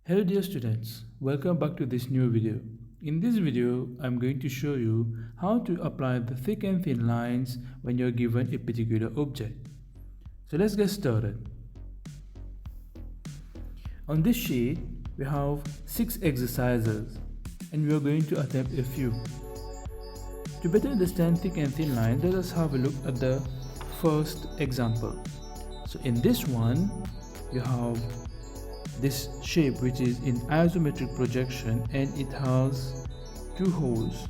Hello dear students, welcome back to this new video. In this video, I'm going to show you how to apply the thick and thin lines when you're given a particular object. So let's get started. On this sheet, we have 6 exercises and we are going to attempt a few. To better understand thick and thin lines, let us have a look at the first example. So in this one, you have this shape which is in isometric projection and it has two holes.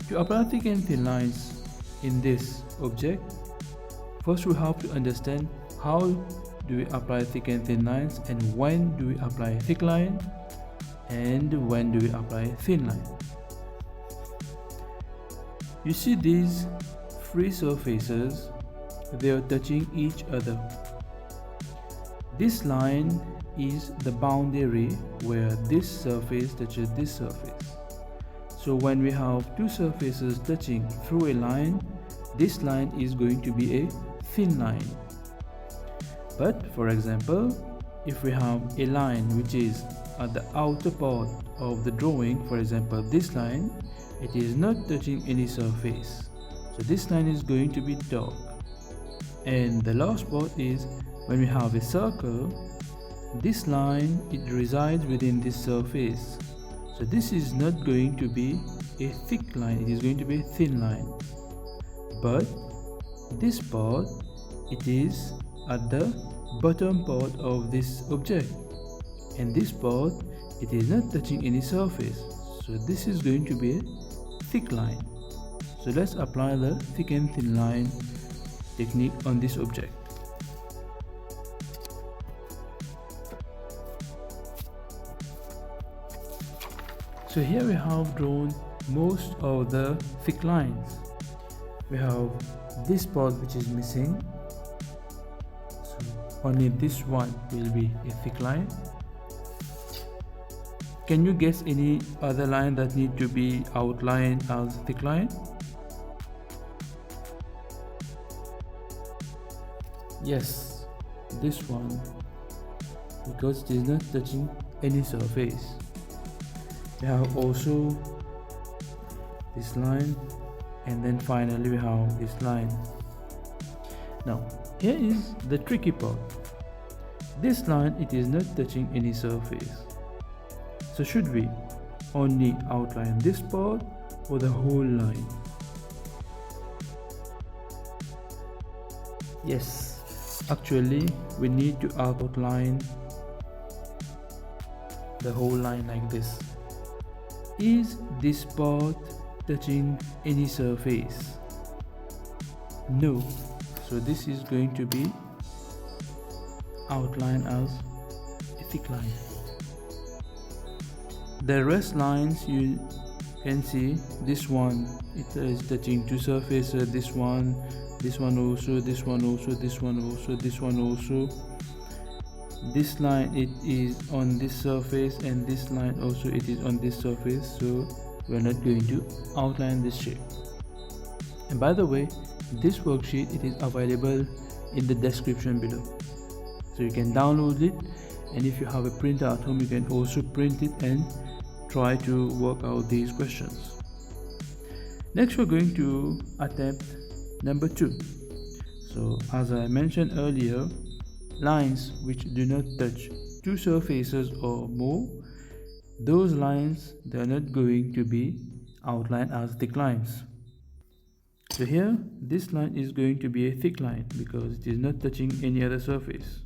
To apply thick and thin lines in this object, first we have to understand how do we apply thick and thin lines and when do we apply thick line and when do we apply thin line. You see these free surfaces, they are touching each other. This line is the boundary where this surface touches this surface. So when we have two surfaces touching through a line, this line is going to be a thin line. But for example, if we have a line which is at the outer part of the drawing, for example this line, it is not touching any surface. So this line is going to be dark. And the last part is when we have a circle, this line, it resides within this surface. So this is not going to be a thick line, it is going to be a thin line. But this part, it is at the bottom part of this object. And this part, it is not touching any surface. So this is going to be a thick line. So let's apply the thick and thin line technique on this object. So here we have drawn most of the thick lines. We have this part which is missing. So only this one will be a thick line. Can you guess any other line that need to be outlined as thick line? Yes, this one, because it is not touching any surface. We have also this line, and then finally we have this line. Now here is the tricky part. This line, it is not touching any surface. So should we only outline this part or the whole line? Yes, actually we need to outline the whole line like this. Is this part touching any surface? No. So this is going to be outlined as a thick line. The rest lines, you can see this one, it is touching two surfaces, this one also, this one also, this one also, this one also. This line, it is on this surface, and this line also, it is on this surface. So we're not going to outline this shape. And by the way, this worksheet, it is available in the description below, so you can download it, and if you have a printer at home, you can also print it and try to work out these questions. Next, we're going to attempt number 2. So as I mentioned earlier, lines which do not touch two surfaces or more, those lines, they are not going to be outlined as thick lines. So here this line is going to be a thick line because it is not touching any other surface.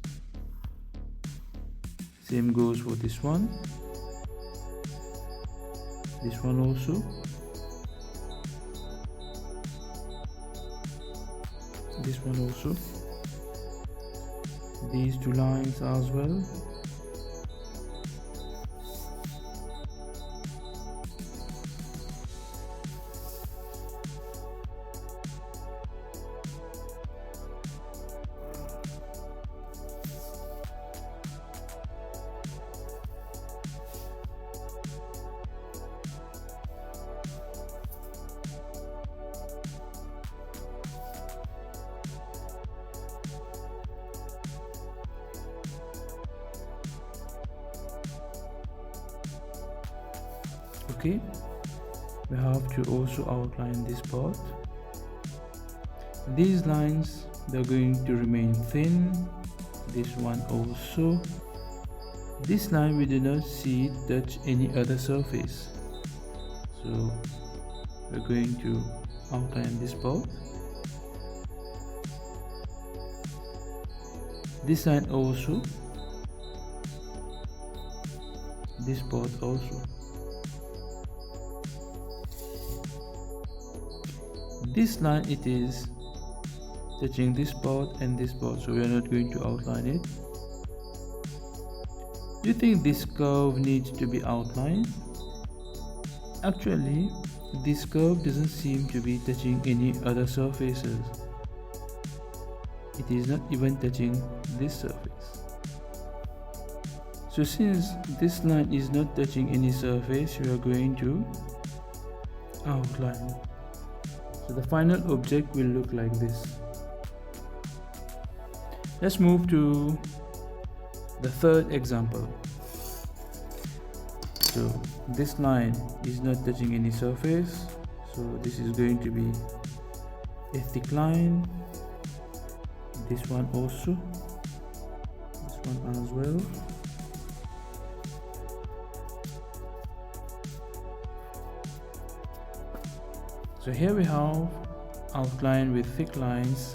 Same goes for this one also, this one also, these two lines as well. Okay, we have to also outline this part. These lines, they're going to remain thin. This one also. This line, we do not see it touch any other surface, so we're going to outline this part. This line also, this part also. This line, it is touching this part and this part, so we are not going to outline it. Do you think this curve needs to be outlined? Actually, this curve doesn't seem to be touching any other surfaces. It is not even touching this surface. So since this line is not touching any surface, we are going to outline. So the final object will look like this. Let's move to the third example. So this line is not touching any surface, so this is going to be a thick line. This one also, this one as well. So here we have outlined with thick lines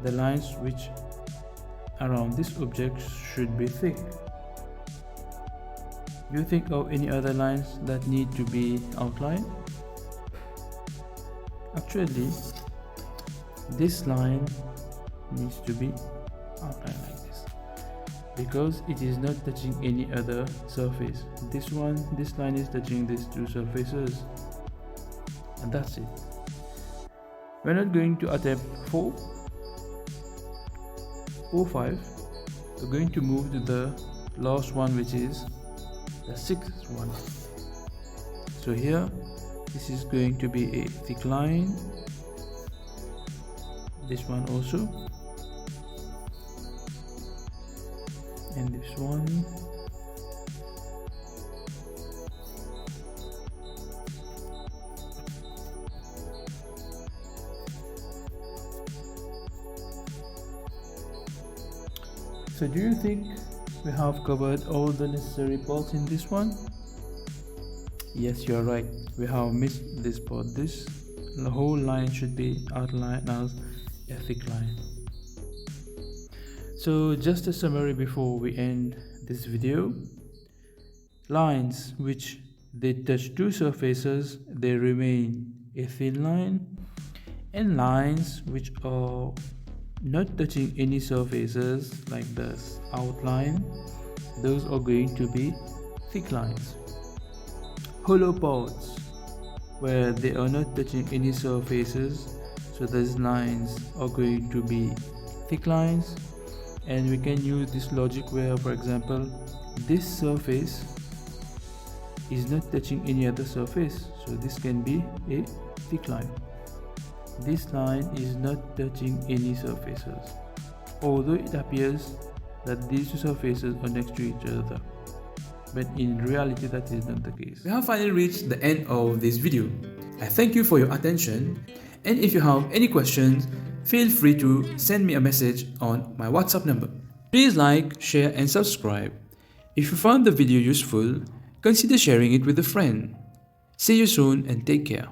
the lines which around this object should be thick. Do you think of any other lines that need to be outlined? Actually, this line needs to be outlined like this because it is not touching any other surface. This line is touching these two surfaces, and that's it. We're not going to attempt 4 or 5. We're going to move to the last one, which is the sixth one. So here, this is going to be a thick line. This one also, and this one. So do you think we have covered all the necessary parts in this one? Yes, you are right. We have missed this part. The whole line should be outlined as a thick line. So just a summary before we end this video. Lines which they touch two surfaces, they remain a thin line, and lines which are not touching any surfaces like this outline, those are going to be thick lines. Hollow parts where they are not touching any surfaces, so these lines are going to be thick lines. And we can use this logic where, for example, this surface is not touching any other surface, so this can be a thick line. This line is not touching any surfaces, although it appears that these two surfaces are next to each other, but in reality that is not the case. We have finally reached the end of this video. I thank you for your attention, and if you have any questions, feel free to send me a message on my WhatsApp number. Please like, share and subscribe. If you found the video useful, consider sharing it with a friend. See you soon and take care.